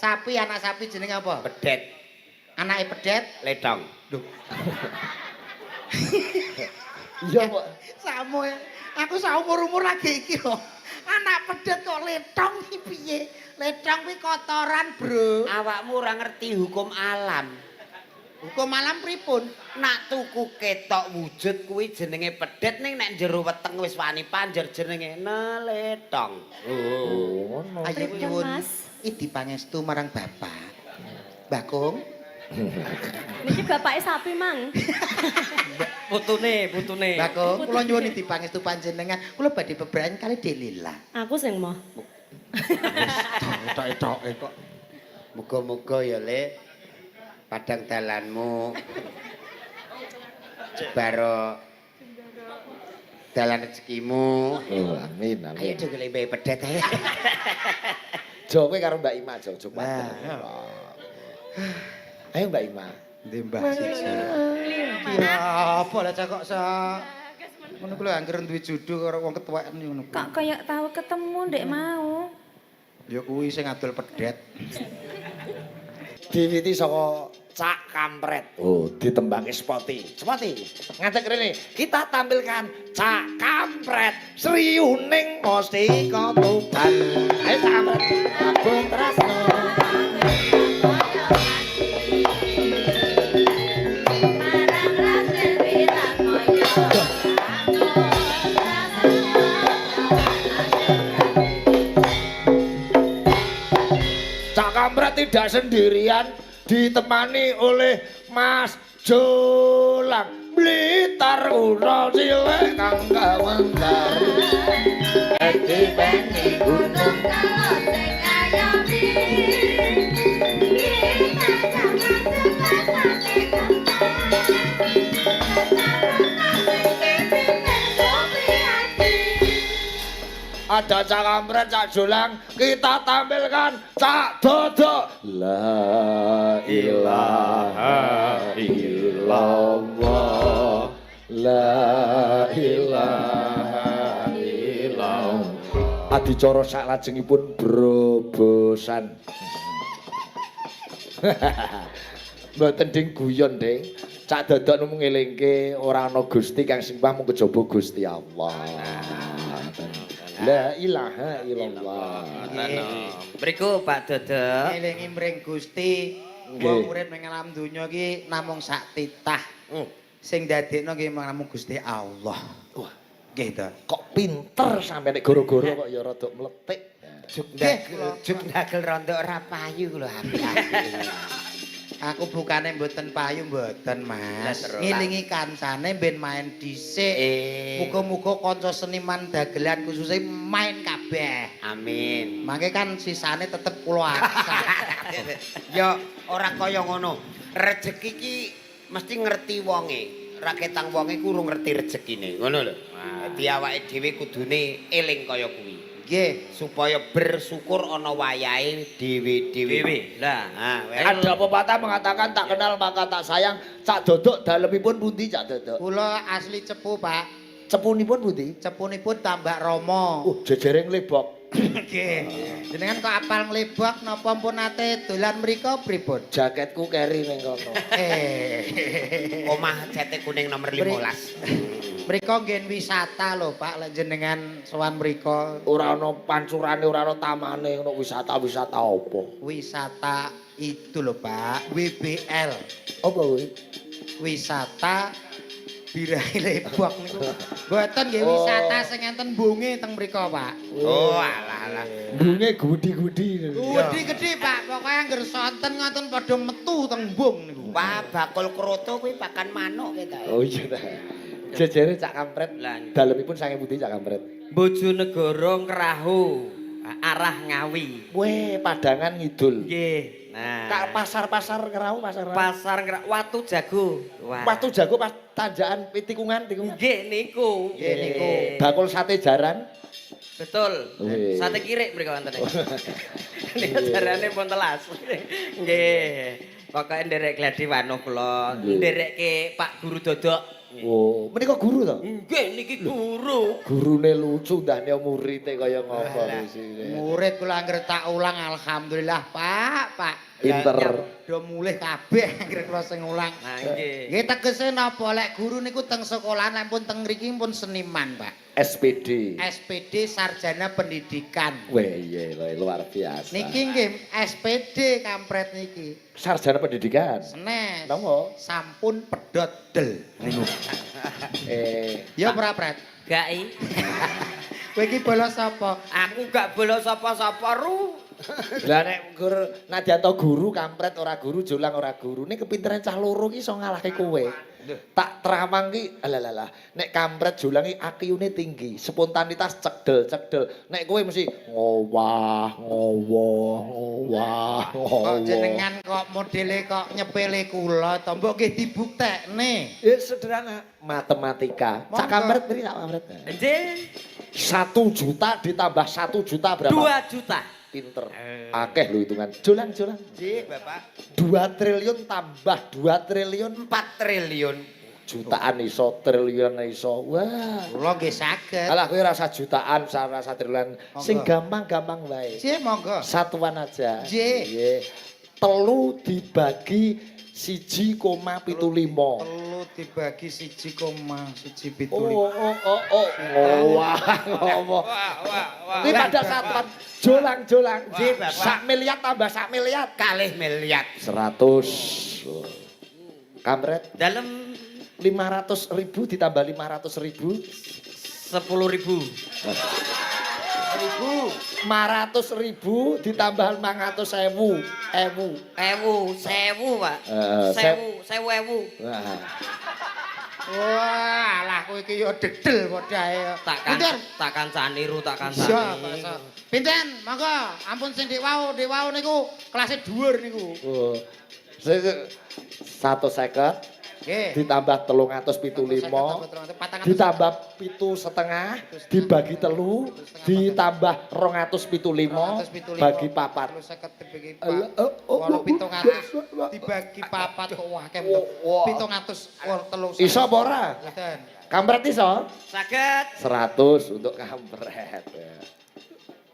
Sapi anak sapi jenenge apa? Pedet. Anake pedet Letong. Duh. Iya kok. Samo ya. Aku saumur-umur lagi iki lho. Anak pedet kok letong iki piye? Letong kuwi kotoran, Bro. Awakmu ora ngerti hukum alam. Hukum alam pripun? Nak tuku ketok wujud kuwi jenenge pedet ning nek jero weteng wis wani panjer jenenge neletong. Oh, ngono. Ayo nyuwun idi pangestu marang Bapak. Mbah Kung. Niki bapake sapi, Mang. Putune. Mbah Kung, kula nyuwun idi pangestu panjenengan. Kula badhe bebrayan kali Delila. Aku sing moh. Tok-tok kok. Muga-muga ya, Lek. Padang dalanmu jebaro dalan rezekimu. Oh, amin, Ayo amin. dhewe golek pedet ae. Jo kowe karo Mbak Ima, Jo. Wah. Ayo Mbak Ima. Ndi Mbah siji. Ya apa lah cakok sa. Ngono kuwi angger duwe judu karo wong ketuaan ngono kuwi. Kok kayak tahu ketemu ndek mau. Ya kuwi sing adol pedet. Diwiti saka Cak Kampret. Oh, ditembake Spoti. Spoti, ngadeg rene. Kita tampilkan Cak Kampret Sriuning Mustika Tuban. Ayo Cak Kampret. Abung Trasno. Cak Kampret tidak sendirian, ditemani oleh Mas Jolang Blitar Ura Silek kang kawentar. Edi beni gunung kalau sing ayomi ada Cak Kampret, Cak Jolang, kita tampilkan Cak Dodo. La ilaha illallah, la ilaha illallah. Adicara saklajengipun brobosan. Mboten ding guyon, Ding. Cak Dodo mung ngelingke ora ana Gusti kang simbah mung kejaba Gusti Allah. La ilaha illallah. Mriku Pak Dodo. Elingi mring Gusti, wong urip ning alam donya iki namung sak titah. Sing dadekno nggih namung Gusti Allah. Wah, Nggih to. kok pinter sampe nek goro-goro kok ya rada mletik. Juk ndagel rontok ora payu lho apik-apik. Aku bukane mboten payu mboten, Mas. Ngilingi kancane ben main dhisik. Muga-muga kanca seniman dagelan khususnya main kabeh. Amin. Mangke kan sisane tetep kula aksa. Ya ora kaya ngono. Rezeki iki mesti ngerti wonge. Ora ketang wonge ku urung ngerti rezekine. Ngono lho. Dadi awake dhewe kudune eling kaya kuwi. Nggih, Supaya bersyukur ana wayahe dhewe-dhewe. Lah, Ada pepatah mengatakan tak kenal maka tak sayang. Cak Dodok dalemipun pundi Cak Dodok? kula asli cepu, Pak. Cepunipun pundi? Cepunipun Tambak Rama. Jejere nglebok. Nggih. Jenengan kok apal nglebok napa pun nate dolan mriku pripun? Jaketku keri ning kono. omah cete kuning nomor 15. Mriku nggih wisata lho, Pak, lek jenengan sowan mriku. Ora ana pancurane, ora ana tamane, ngono wisata-wisata apa? Wisata itu lho, Pak, WBL. Apa kuwi? Wisata birahi lebok niku. Mboten nggih wisata sing enten bunge teng mriku, Pak. Oh, alah. Bunge gudi-gudi. Gede-gede, Pak. Pokoke angger sonten ngoten padha metu teng bung niku. Wah, bakul kroto kuwi pakan manuk kita. Oh iya ta. Jejere Cak Kampret. Dalemipun sange pundi Cak Kampret? Bojonegoro Krahu, arah Ngawi. Weh, Padangan Ngidul. Nggih. Nah, Kak pasar-pasar Krawu, pasar. pasar Watu Jago. Wah. Watu Jago pas tanjakan tikungan. Nggih niku. Nggih niku. Bakul sate jaran. Betul. Wih. Sate kirik mriko wonten. Niku jarane pun telas. Nggih. Pokoke nderek gladi wanuh kula, nderekke Pak Guru Dodok. Oh, menika guru to? Nggih niki guru. Gurune lucu ndane murite kaya ngopo isine. Murid kula anggere tak ulang alhamdulillah, Pak. Pinter. Do mulih kabeh anggere kula sing ulang. Nah nggih. Nggih tegese napa lek guru niku teng sekolahan lek pun teng mriki pun seniman, Pak. SPD. SPD Sarjana Pendidikan. Weh iya luar biasa. Niki nggih SPD kampret niki. Sarjana pendidikan. Senes. Napa? Sampun pedhot del niku. Ya ora pret. Gai. Kowe iki bolos sapa? Aku gak bolos sapa-sapa ru. Lah nek Nadianto guru kampret ora guru jolang ora guru. Nek kepinteran cah loro ki iso ngalahke kowe. Tak teramang ki alalah. Nek kampret jolang ki IQ-ne tinggi, spontanitas cegdel. Nek kowe mesti ngowah. Kok jenengan kok modele kok nyepele kula to mbok nggih dibuktekne. Ya sederhana, matematika. Cak kampret beri tak kampret. Nggih. 1 juta ditambah 1 juta berapa? 2 juta. Pinter. Akeh lho hitungan. Jolang. Nggih, Bapak. 2 triliun tambah 2 triliun 4 triliun. jutaan iso, triliunan iso. Wah. Kula nggih saged. Alah kowe rasa jutaan, rasa triliunan. Sing gampang-gampang wae. Nggih, monggo. Satuan aja. Nggih. Nggih. 3 dibagi 1,75. 3 dibagi 1,175. Oh. Wah, ngomong. Wah. Ini pada satuan jolang. Nggih, Bapak. 1 miliar tambah 1 miliar. Kalih miliar. 100. Kamret Dalam 500.000 ditambah 500.000. 10.000. 500.000 ditambah 500.000. Sewu, Pak. Sewu. Nah. Wah, alah kowe iki yo dedel padha ae. Takkan saniru, takkan Iya, sani. Pak. Pinten? Monggo, ampun sing dik wau niku kelasé dhuwur niku. Oh. 150 Nggih. ditambah 375 ditambah 7,5 dibagi 3 ditambah 275 bagi 4. 350 dibagi Oh, 700 dibagi 4 kok wah akeh 700 Iso apa ora? Mboten. Kampret iso? Saged. 100 untuk kampret.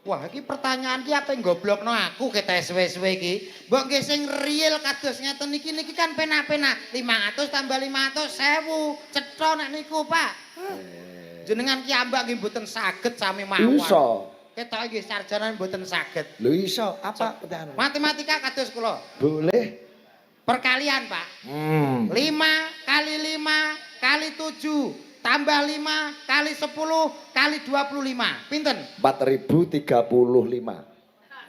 Wah, iki pertanyaan ki apa goblokno aku kita suwe-suwe iki. Mbok nggih sing real kados ngeten niki kan penak-penak. 500 tambah 500 1000. Cetha nek niku, Pak. Jenengan ki ambak nggih mboten saged sami mawon. Iso. Ketok nggih sarjana mboten saged. Lho iso, apa pertanyaan? Matematika kados kula. Boleh. Perkalian, Pak. 5 kali 5 kali 7 tambah 5 kali 10 kali 25. Pinten? 4.035.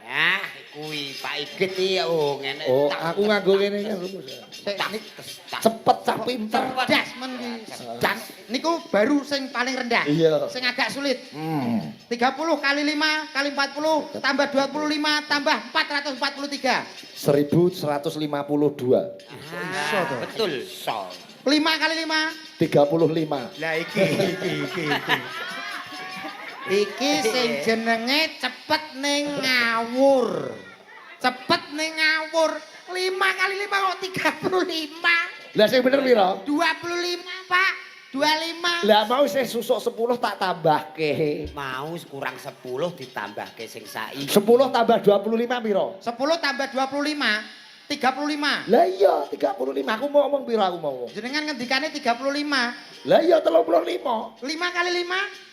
Ya, kuwi Pak Igit iki ngene. Oh, aku nganggo kene kan rumus. Cepet cah pinter. Das men iki. Dan niku baru sing paling rendah. Iya. Sing agak sulit. 30 kali 5 kali 40 tambah 25 tambah 443. 1.152. Betul, so. 5 kali 5 35. Lah iki. Iki sing jenenge cepet ning ngawur. 5 kali 5 kok 35. Lah sing bener pira? 25, Pak. 25. Lah mau sing susuk 10 tak tambahke. Mau kurang 10 ditambahke sing saiki. 10 tambah 25 pira? 10 tambah 25 35. Lah iya 35. Aku mau ngomong pira aku mau. Jenengan ngendikane 35. Lah iya 35. 5 kali 5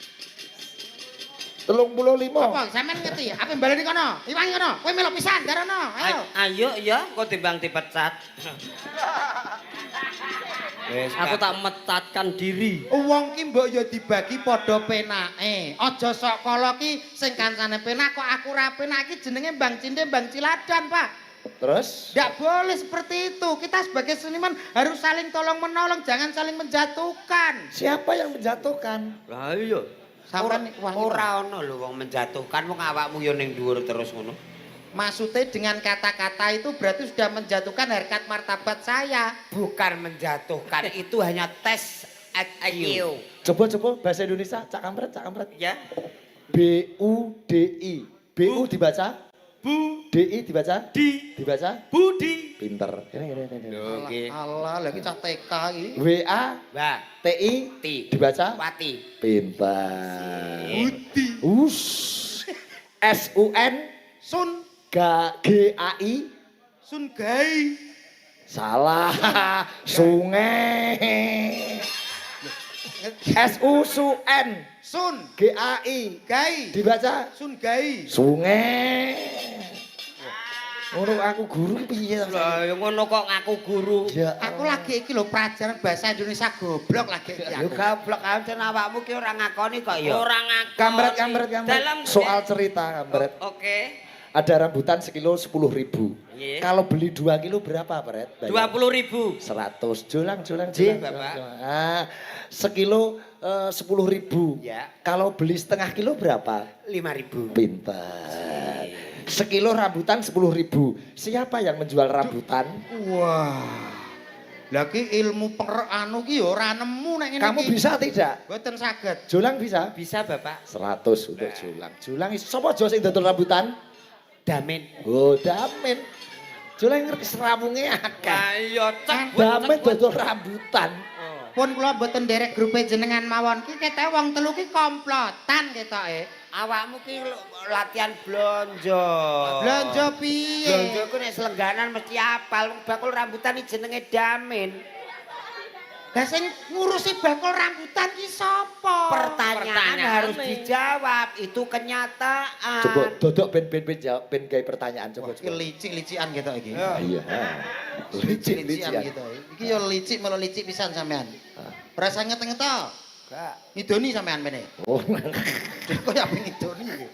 35. apa? Sampeyan ngerti? Apa baleni kono? Iwangi kono. Kowe melok pisan darono. Ayo. Ayo ya, kok timbang dipecat. Aku tak metatkan diri. Wong ki mbok ya dibagi padha penake. Aja sok kala ki sing kancane penak kok aku ra penak ki jenenge Bang Cinde, Bang Ciladan, Pak. Terus? Tidak boleh seperti itu. Kita sebagai seniman harus saling tolong menolong, jangan saling menjatuhkan. Siapa yang menjatuhkan? Lah iya. Sampeyan Ora ono lho wong menjatuhkan, wong awakmu yo ning dhuwur terus ngono. Maksudnya dengan kata-kata itu berarti sudah menjatuhkan harkat martabat saya. Bukan menjatuhkan, itu hanya tes IQ. Coba bahasa Indonesia, cak kampret. Ya. BUDI. BU dibaca? Bu. DI dibaca? Dibaca? Budi. Pinter. Ini. Oke. Alah, lagi cah TK iki. WA Mbak, TI Ti. dibaca? Wati. Pinter. Budi. SUN Sun GAI Sun Gai. salah. Sungai. SUN Sun GAI Gai. dibaca? Sun Gai. Sungai. Ngono aku guru ki piye ta? Lah ya ngono kok ngaku guru. Ya Aku lagi iki lho pelajaran bahasa Indonesia goblok lagi iki Yo aku. goblok ancen awakmu ki ora ngakoni kok ya. Ora ngakoni. Kampret. Dalam Soal cerita kampret. Oke. Ada rambutan sekilo 10.000. Iya. Kalau beli 2 kilo berapa, Pret? 20.000. 100. Julang. Ji, Bapak. Ah, sekilo 10.000. Ya. Kalau beli setengah kilo berapa? 5.000. Pintar. Sekilo rambutan 10.000. Siapa yang menjual rambutan? Wah. Lagi ilmu anu ki ya ora nemu nek ngene Kamu iki. bisa tidak? Mboten saged. Julang bisa? Bisa, Bapak. 100 untuk julang. Julang sapa aja sing dodol rambutan? Damen. Oh, Damen. Julang ngerti serawunge akeh. Ayo cek. Damen dodol rambutan. Pun kula mboten nderek grupe jenengan mawon ki ketoke wong telu ki komplotan ketoke. Awakmu ki latihan blonjo. Blonjo piye? Blonjo ku nek selengganan mesti apal. Bakul rambutan iki jenenge Damen. Lah sing ngurusi bakul rambutan ki sapa? Pertanyaan harus dijawab, itu kenyataan. Coba dodok ben jawab ben gawe pertanyaan coba. Iki licik-licikan gitu iki. Iya. Licik-licikan Licik. gitu. Iki yo licik melo licik pisan sampean. Berasa ngeteng-ngeto. Enggak. Ngidoni sampean mene. Oh. Kok ya ngidoni iki.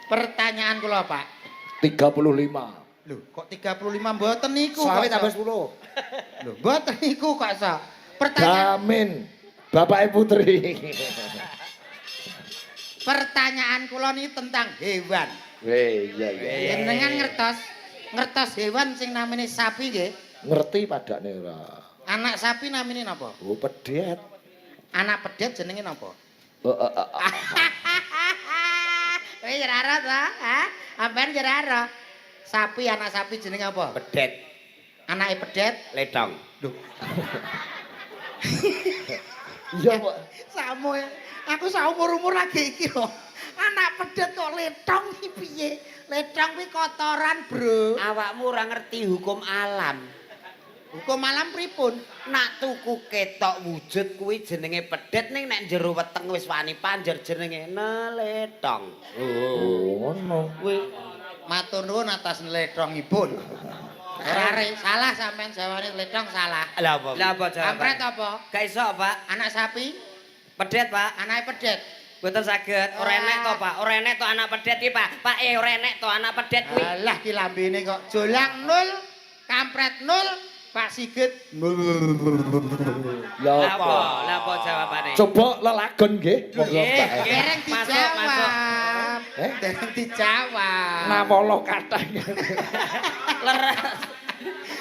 Pertanyaan kula, Pak. 35. Lho, kok 35 mboten niku? Sawit kok, tambah Sok? 10. Lho, mboten niku kok, Sok. Pertanyaan Damin. Bapake Putri. pertanyaan kula niki tentang hewan. Iya. Jenengan ngertos hewan sing namine sapi nggih? Ngerti padane ora. Anak sapi namine napa? Oh, pedet. Anak pedet jenenge napa? Oh. Kowe ora ora ta? Hah? Ampean ora ora. Sapi anak sapi jenenge apa? Pedet, Anake pedet. ledong. Iya, Pak. Samo aku saumur-umur lagi iki lho. Anak pedet kok letong iki piye? Letong kuwi kotoran, Bro. Awakmu ora ngerti hukum alam. Hukum malam pripun? Nak tuku ketok wujud kuwi jenenge pedet ning nek jero weteng wis wani panjer jenenge neletong. Oh, ngono. Kuwi Matur nuwun atas letongipun. Ora salah sampean jawane letong salah. lha apa? Lha apa Kampret apa? Gak iso, Pak. Anak sapi, Pedet, Pak. anake pedet. Mboten saged. Ora enek to, Pak. Ora enek to anak pedet iki, Pak. Pak ora enek to anak pedet kuwi. Alah ki lambene kok jolang 0, kampret 0, Pak Sigit 0. Lah Lah apa jawabane? Coba lelagon nggih. Monggo, Pak. Dereng Masuk. dijawab. Eh? Dereng dijawab. Namolo kathah. Leres.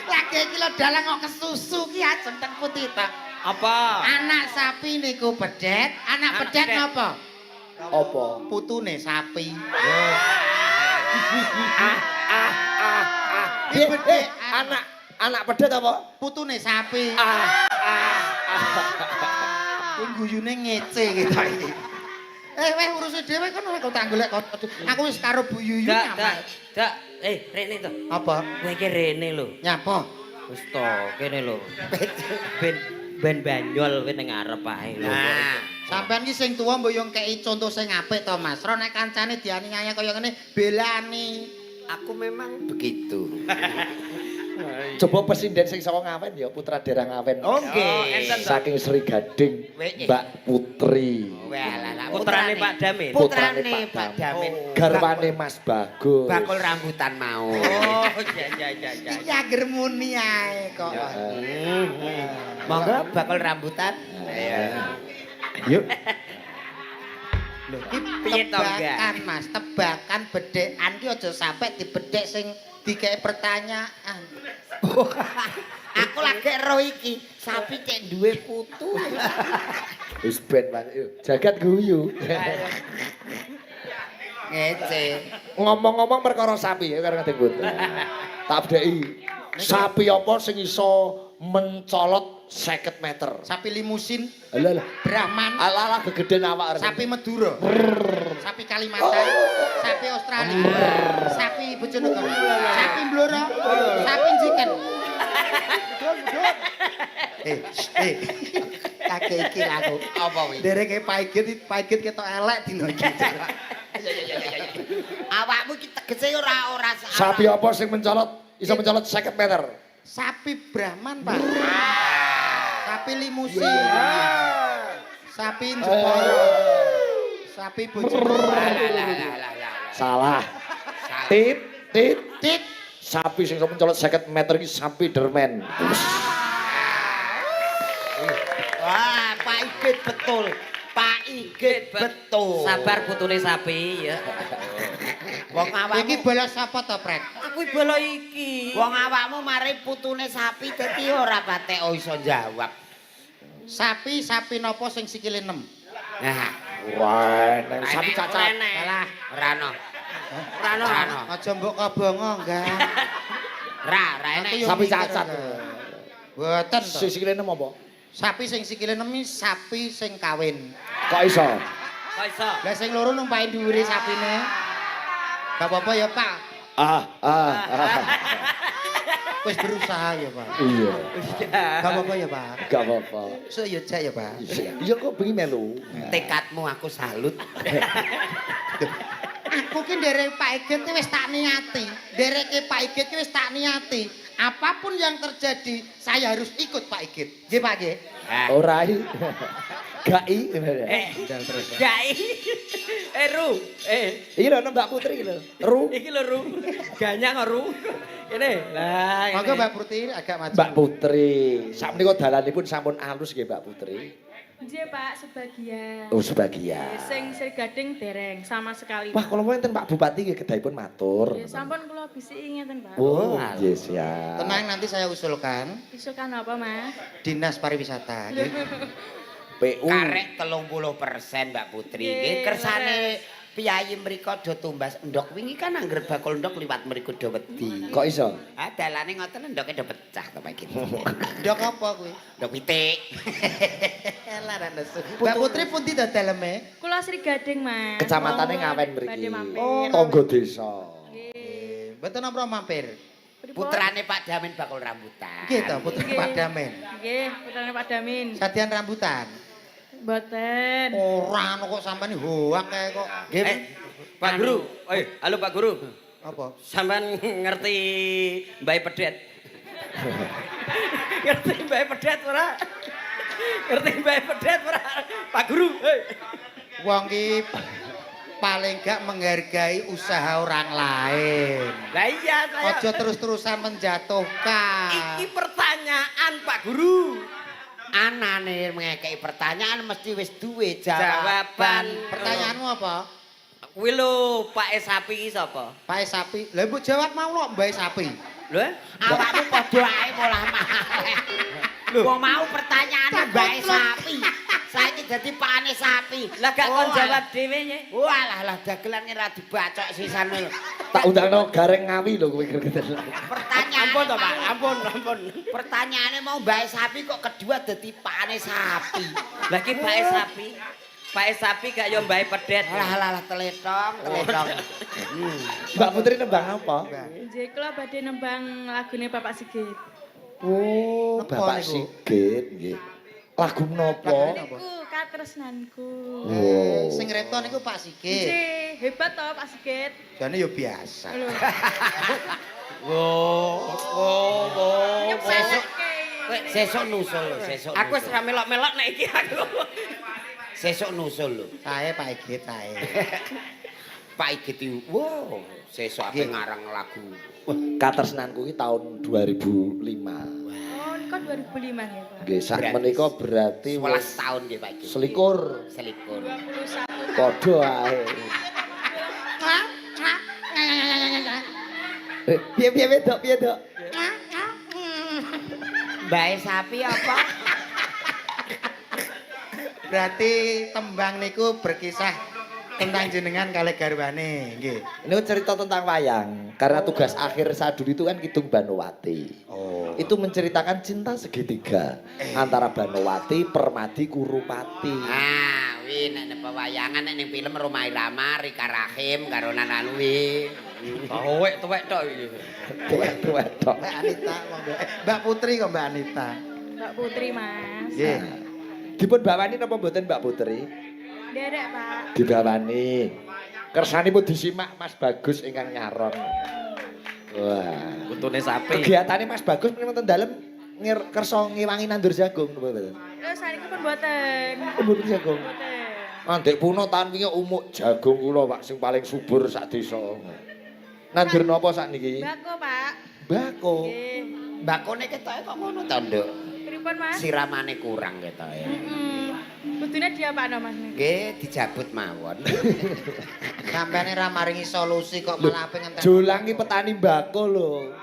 Lagi iki lho dalang kok kesusu ki ajeng teng putih ta. Apa? Anak sapi niku pedet, anak pedet pedet. napa? Apa? Putune sapi. Eh, anak pedet apa? Putune sapi. Ah. Kuwi guyune ngece gitu iki. Weh urusi dhewe kan ora tak golek kok. Aku wis karo Bu Yuyu Dak, nyapa. dak. Rene to. Apa? Kowe iki Rene lho. Nyapa? Wis to, kene lho. Ben banyol kowe ning arep ae lho. Nah, sampean iki sing tuwa mbok yo kei contoh sing apik to, Mas. Ro nek kancane diani-ani kaya ngene belani. Aku memang begitu. Coba presiden sing saka Ngawen ya Putra Daerah Ngawen. Oke. Enten to. Saking Sri Gading Mbak Putri. Walah, putrane Pak Damin. Putrane Putrane Pak Pak Damin. Garwane Mas Bagus. Bakul rambutan mau. Oh, iya. Iki ager muni ae kok. Monggo bakul rambutan. Yuk. Lho, iki Piye to, tebakan Mas, tebakan bedhekan ki aja sampe dibedhek sing dikek pertanyaan. Aku lagi ro iki, sapi cek duwe putu. Wis ben Mas. Yuk, jagat guyu. Ngece. Ngomong-ngomong perkara sapi ya karo Ngadeng Putri. Tak bedheki. Sapi apa sing iso mencolot 50 meter? Sapi limusin, Alah lah. Brahman, Ala-ala gegeden awak arep. sapi Madura, sapi Kalimantan, sapi Australia, sapi Bojonegoro, sapi Blora, sapi Jiken. Kakek iki aku. Apa wi? Dereke paigit ketok elek dino iki. Awakmu iki tegese ora Sapi apa sing mencolot iso mencolot 50 meter? Sapi Brahman, Pak. Sapi limusin. Sapi Jepara. Sapi Bojonegoro. Salah. Tit, tit. Tit. Sapi sing iso mencolot 50 meter iki sapi dermen. Wah, Pak Igit betul. Pak Igit betul. Sabar putune sapi ya. Wong Iki awakmu, bola sapa to, Pret? Aku bolo iki. wong awakmu mari putune sapi dadi ora patek iso jawab. Sapi nopo sing sikile 6? Nah, Wah, neng sapi cacat. Salah. ora ono. Ora ono. Ora ono. Aja mbok kobongo, enggak. Ra enek. Aku yo Sapi mikir, cacat. enggak. Mboten to. Sing sikile nem apa? Sapi sing sikile 6 iki sapi sing kawin. Kok iso? Kok iso? Lah sing loro numpahin dhuwure sapine. Gak apa-apa ya, Pak. Ah. Wis berusaha ya, Pak. Iya. Gak apa-apa ya, Pak. Gak apa-apa. So yo jak ya, Pak. Iya kok bengi melu. Tekadmu aku salut. Aku ki nderek Pak Igit ki wis tak niati. Ndereke Pak Igit ki wis tak niati. Apapun yang terjadi, saya harus ikut Pak Igit. Nggih, Pak nggih. Ora i. Gak i. Gai. Ru. Iki lho Mbak Putri iki lho. Ru. Iki lho Ru. Ganyang Ru. Kene. Lah. Monggo Mbak Putri agak maju. Mbak Putri. Sakmenika dalanipun sampun alus nggih Mbak Putri. Nggih, Pak, sebagian. Oh, sebagian. Sing Gading dereng sama sekali. Wah, kalau enten Pak Bupati nggih kedahipun matur. Ya sampun kula bisiki ngeten, Pak. Oh, yes ya. Tenang, nanti saya usulkan Isukan apa, Mas? Dinas Pariwisata. nggih. PU. Karek 30% Mbak Putri. Nggih, Nggih kersane leres. piyayi mriko do tumbas endhok wingi kan angger bakul endhok liwat mriku do wedi. Kok iso? Ah dalane ngoten endhoke do pecah to Pak Igit. Ndok apa kuwi? Ndok pitik. Elah ra nesu. Mbak Putri pun tidak daleme. Kula Sri Gading, Mas. Kecamatannya Monggo ngawen mriki. badhe mampir. Oh, tangga desa. Nggih. Mboten napa mampir. Pripun? Putrane Pak Damin bakul rambutan. Nggih to, Putri Nggih. Pak Damen. Nggih, putrane Pak Damin. Sadian rambutan. Mboten. Ora ono kok sampean hoak kae kok. Nggih. Pak Guru. Halo Pak Guru. Apa? Sampean ngerti Mbak Pedet? Ngerti Mbak Pedet ora? Ngerti Mbak Pedet ora? Pak Guru. Wong ki paling gak menghargai usaha orang lain. Lah iya saya. Ojo terus-terusan menjatuhkan. Iki pertanyaan Pak Guru. Anane ngekeki pertanyaan mesti wis duwe Jawaban. Pertanyaanmu apa? Kuwi lho Pak Sapi iki sapa? Pak sapi. Lah mbok jawab mau lho Mbak sapi. Lho? awakmu padha ae polah malih. Wong mau pertanyaane bae sapi. Saiki dadi pakane sapi. Lah gak kon jawab dhewe ye. Walah lah dagelan ora dibacok sisan lho. Tak undangno Gareng Ngawi lho kowe kira-kira. Pertanyaan Ampun to Pak, ampun. Pertanyaane mau bae sapi kok kedua dadi pakane sapi. Lah iki Pak Sapi. Pak Sapi gak yo Mbak Pedet. Alah teletong. Mbak Putri nembang apa? Nggih, kula badhe nembang lagune Bapak Sigit. Oh, Napa Bapak niku? Sigit nggih. Lagu menapa? Lagune Niku katresnanku. Oh. Sing reto niku Pak Sigit. Nggih, hebat to Pak Sigit. Jane yo biasa. Lho. Sesuk nusul lho, sesuk. Aku wis ra melok-melok nek iki aku. Sesuk nusul lho. Sae Pak Igit sae. Pak Igit iki, wow, sesuk ape ngarang lagu. Katresnanku iki tahun 2005. Oh, niku 2005 ya, Pak. Nggih, sak menika berarti 11 tahun nggih Pak Igit. selikur. Selikur. 21. Padha ae. Piye wedok, piye dok? Bae sapi apa? Berarti tembang niku berkisah tentang jenengan kalih garwane, nggih. Ini cerita tentang wayang. Karena tugas akhir saya dulu itu kan Kidung Banowati. Oh. Itu menceritakan cinta segitiga antara Banowati, Permadi, Kurupati. Ah, wi nek pewayangan nek ning film Roma Irama, Rika Rahim karo Nana Nui. Tuwek tok iki. Tuwek-tuwek tok. Mbak Anita, monggo. Mbak Putri kok Mbak Anita. Mbak Putri, Mas. Nggih. Dipun bawani napa mboten Mbak Putri? Derek, Pak. Dibawani. Kersanipun disimak Mas Bagus ingkang nyaron. Wah. Putune sapi. Kegiatane Mas Bagus menawi wonten dalem kersa ngewangi nandur jagung napa mboten? Terus saniki pun mboten. Mboten jagung. Mboten. Mandek puno tahun wingi umuk jagung kula Pak sing paling subur sak desa. Nandur napa sakniki? Bako, Pak. Bako. Nggih. Mbakone ketoke kok ngono to, Nduk? Pripun, Mas? Siramane kurang ketoke. Kudune diapakno, Mas? Nggih, dijabut mawon. Sampene ra maringi solusi kok malah pengen Jolang ki petani bako lho.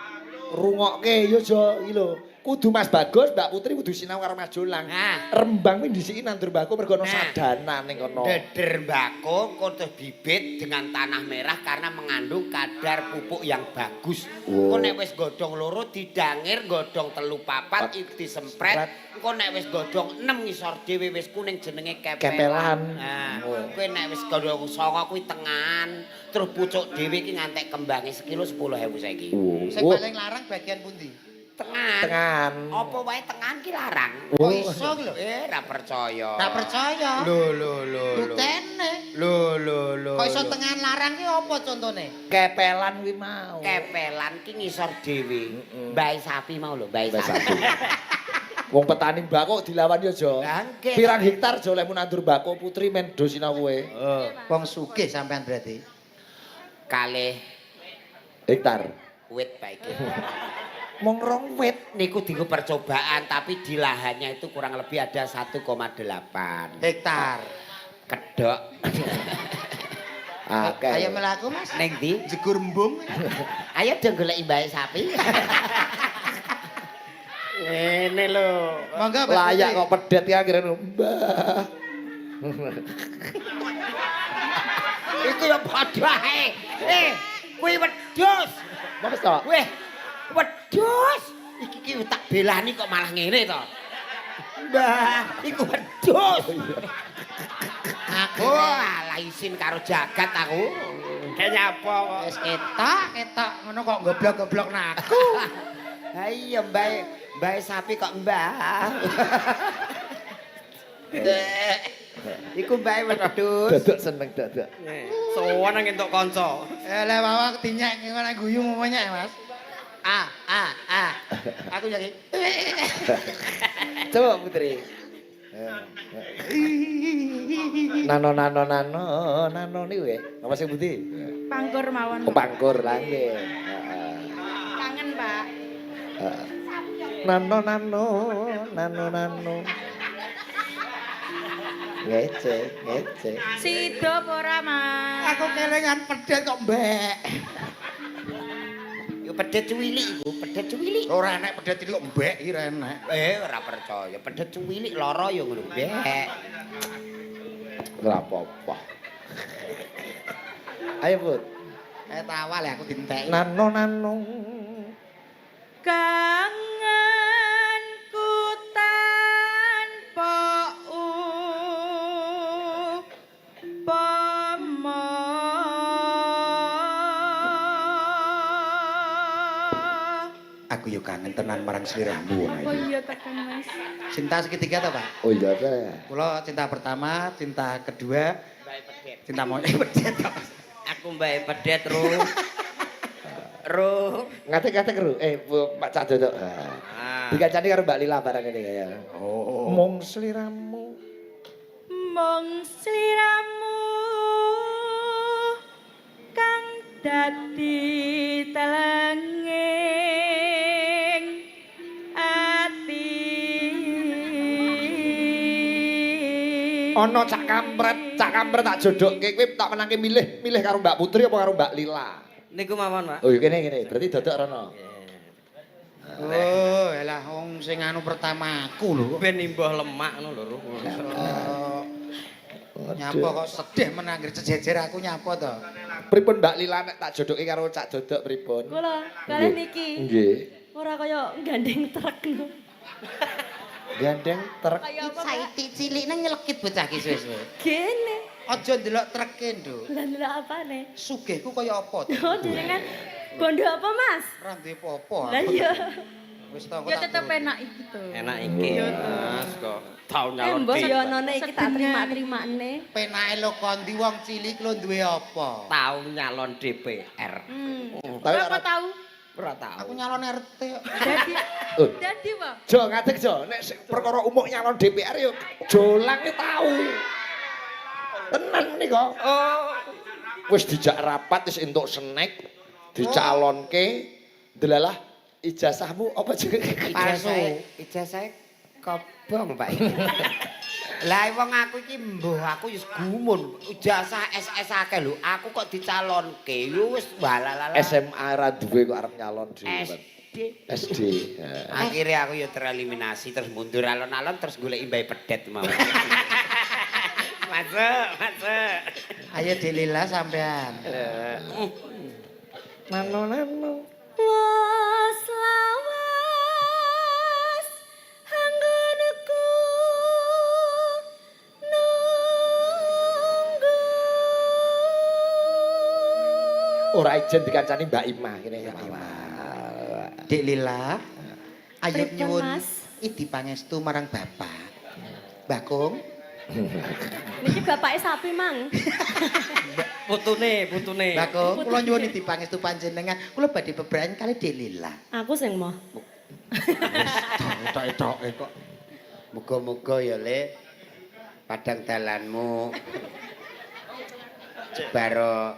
Rungokke yo Jo iki lho. Kudu Mas Bagus, Mbak Putri kudu sinau karo Mas Jolang. Nah. Rembang kuwi disiki nandur bako mergo ana Nah. sadana ning kono. Deder mbako kotos bibit dengan tanah merah karena mengandung kadar pupuk yang bagus. Wow. Engko nek wis godhong loro didangir, godhong telu papat iki disempret. Engko nek wis godhong 6 ngisor dhewe wis kuning jenenge Kepelan. kepelan. Nah, Oh. kowe nek wis godhong 9 kuwi tengan, terus pucuk dhewe iki ngantek kembange sekilo 10.000 saiki. Sing paling larang bagian pundi? Tengan. Tengan. Apa wae tengan ki larang. Oh iso lho. Ra percaya. Ra percaya. Lho. Bukene. Lho. Kok iso tengan larang ki apa contone? Kepelan kuwi mau. Kepelan ki ngisor dhewe. Mbae sapi mau lho, mbae Mbak sapi. Sapi. Wong petani bako dilawan yo Jo. Lah, nggih. Pirang hektar Jo lek nandur bako Putri men do sinau kowe? Wong sugih sampean berarti. Kalih Hektar. wit baiki. Mong rong wit. Niku dienggo percobaan tapi di lahannya itu kurang lebih ada 1,8 Hektar. kedok. Akeh. Ayo melaku Mas. Ning ndi? Jegur embung. Ayo dong golek mbae sapi. Ngene lho. Monggo Mbak Layak Putri. kok pedet ya akhirnya Mbah. Iku ya padha ae. Kuwi wedhus. Mas to? Weh, wedhus. Iki ki tak belani kok malah ngene to. Mbah, iku wedhus. Aku ala isin karo jagat aku. Kaya apa kok. Wis ketok ngono kok goblok-goblok naku. Ha iya mbae sapi kok mbah. Iku mbae wedhus. Daduk seneng daduk. Sowan nang entuk kanca. Lah wawa dinyek ngene guyu momonyek Mas. Aku jadi. Coba Putri. Nano niku nggih. Napa sing pundi? Pangkur mawon. Oh, pangkur lah nggih. Kangen, Pak. Nano. Ngece. Sido apa ora, Mas? Aku kelingan pedet kok mbek. Yo pedet cuwilik iku, pedet cuwilik. Ora enek pedet iki kok mbek iki ora enek. Ora percaya, pedet cuwilik lara yo ngono mbek. Ora apa-apa. Ayo, Put. Tawa le aku dinteki. Nano. Kangenku tanpa upama. Aku yo kangen tenan marang sliramu. Oh iya tekan, Mas. Cinta segitiga ta, Pak? Oh iya ta. Kula cinta pertama, cinta kedua, Mbae pedet. cinta pedet. Aku mbae pedet ro. Ngate-ngate kru. Pak Cak Dodok. Dikancani karo Mbak Lila barang ini kaya. Oh. Mong sliramu. Mong sliramu kang dadi telenging ati. Ana Cak Kampret tak jodokke kowe tak menangke milih karo Mbak Putri apa karo Mbak Lila? Niku mawon, Pak. Oh, kene. Berarti Dodok rono. Oh, elah wong sing anu pertama aku lho. Ben nimbah lemak ngono lho. Nyapa kok sedih menanggir sejejer aku nyapa to. Pripun Mbak Lila nek tak jodoki karo Cak Dodok pripun? Kula kalih niki. Nggih. Ora kaya gandeng truk no. Gandeng truk. Kaya apa? Saiki cilikne nyelekit bocah ki suwe-suwe. Gene. Aja ndelok treke, Nduk. Lah ndelok apane? Sugihku kaya apa to? Oh, jenengan bondo apa, Mas? Ora duwe apa-apa. Lah iya. Wis to Ya tetep enak iki to. Enak iki. Mas kok tau nyalon Mbok dhewe. yo none iki tak terima-terimane. Penake lho kondi wong cilik lho duwe apa? Tau nyalon DPR. Tapi Berapa ora- tahu? Ora tau. Aku nyalon RT kok. Dadi Oh. dadi wae. Jo ngadeg Jo, nek perkara umum nyalon DPR yo jolange tahu. Tenan nika. Oh, Wis dijak rapat wis entuk snack, dicalonke. Delalah ijazahmu apa jenenge? Palsu. Ijazah kobong, Pak. Lah wong aku iki mbuh aku wis gumun. Ijazah SS akeh lho. Aku kok dicalonke. Yo wis balalala. SMA ra duwe kok arep nyalon dhewe. SD. SD. Akhirnya aku ya tereliminasi terus mundur alon-alon terus golek imbai pedet mau. Masuk. Ayo dilila sampean. Nano. Was lawas anggonku nunggu. Ora ijen dikancani Mbak Ima kene Mbak Ima. Dik Lila. Ayo Pripun, nyuwun Mas? idi pangestu marang Bapak. Mbak Kung, Niki bapake sapi, Mang. putune. Mbak Kung, kula nyuwun idi pangestu panjenengan. Kula badhe bebrayan kali Dik Lila. Aku sing moh. Tok-tok kok. Muga-muga ya Le padang dalanmu baro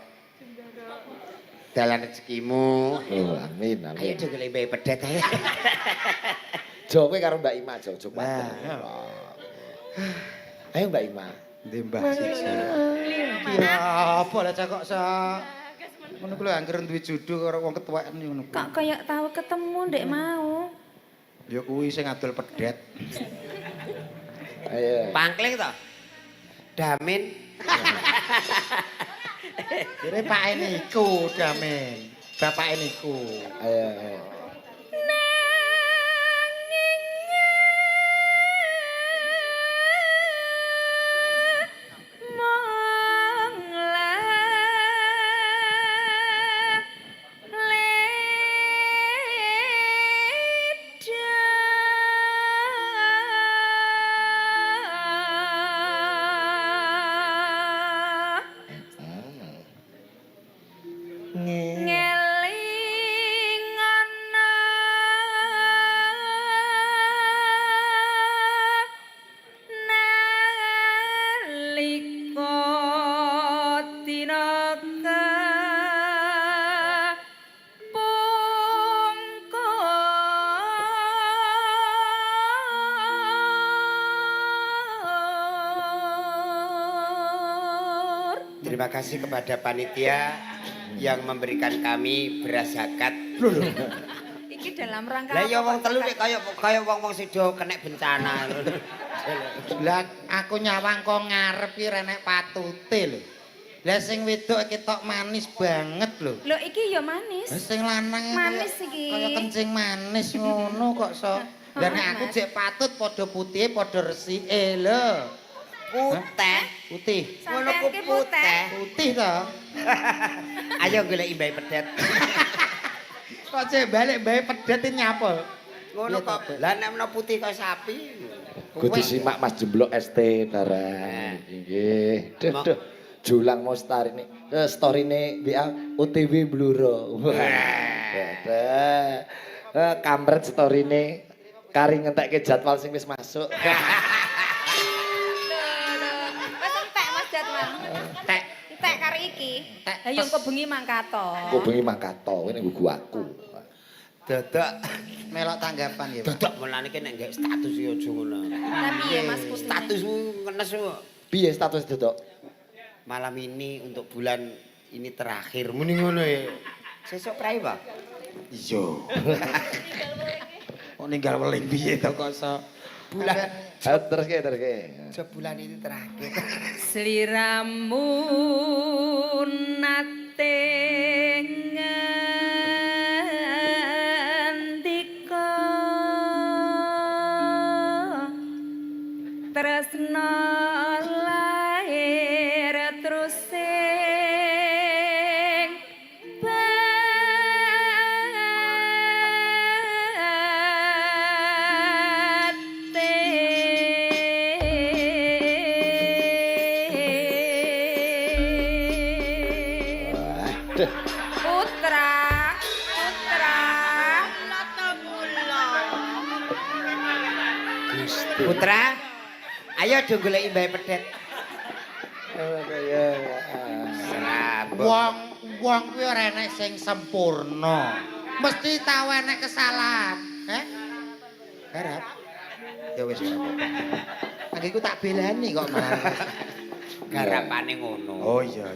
dalan rezekimu. Oh, amin Ayo amin. do golek imbai pedet ayo. Jo kowe karo Mbak Ima Jo coba. Nah. Ayo Mbak Ima. Ndi Mbah siji. Ya apa lah cak kok sa. Ngono kuwi angger duwe judul karo wong ketuaan ngono. Kok kaya tahu ketemu ndek mau. Ya kuwi sing adol pedet. Ayo. Pangkling to? Damin. Kire Pak niku Damen. Bapak niku. Ayo. Terima kasih kepada panitia yang memberikan kami beras zakat. Iki dalam rangka Lah ya apa, wong Pak? telu nek kaya wong-wong sida kena bencana. Lah aku nyawang kok ngarep ki renek patute lho. Lah sing wedok ketok manis banget lho. Lho iki ya manis. Lah sing lanang Manis iki. Kaya kencing manis ngono kok so. Lah nek aku Mas. jek patut padha putih padha resike lho. Putih. Putih. Ngono Sampeyan ku ki putih. Putih to. Ayo golek imbai pedet. Kok cek balik bae pedet nyapa. Ngono kok. Lah nek menawa putih kaya sapi. Kudu simak Mas Jemblok ST barang. Nggih. Duh. Julang mau story-ne WA OTW Bluro. Kampret story-ne kari ngentekke jadwal sing wis masuk. Wes entek Mas jadwal. Tek Entek karo iki. Tek, Lah yo engko bengi mangkato. Kok bengi mangkato kowe ning gugu aku. Dadak. melok tanggapan ya. Pak. Dadak mulane ki nek gak status ya aja ngono. Lah piye Mas Putih? Statusmu ngenes kok. Piye status Dodok? Malam ini untuk bulan ini terakhir muni ngono ya. Sesuk prai, Pak. Iya. Kok ninggal weling piye to kok so. Bulan Terus. sebulan itu terakhir. Sliramu nate ngendika tresna lair terus sing Waduh. Putra Putra, ayo do goleki Mbah Pedet. Wong kuwi ora enek sing sempurna. Mesti tau enek kesalahan. Garap. Ya wis ora apa-apa. Aku tak belani kok malah. Garapane ngono. Oh iya.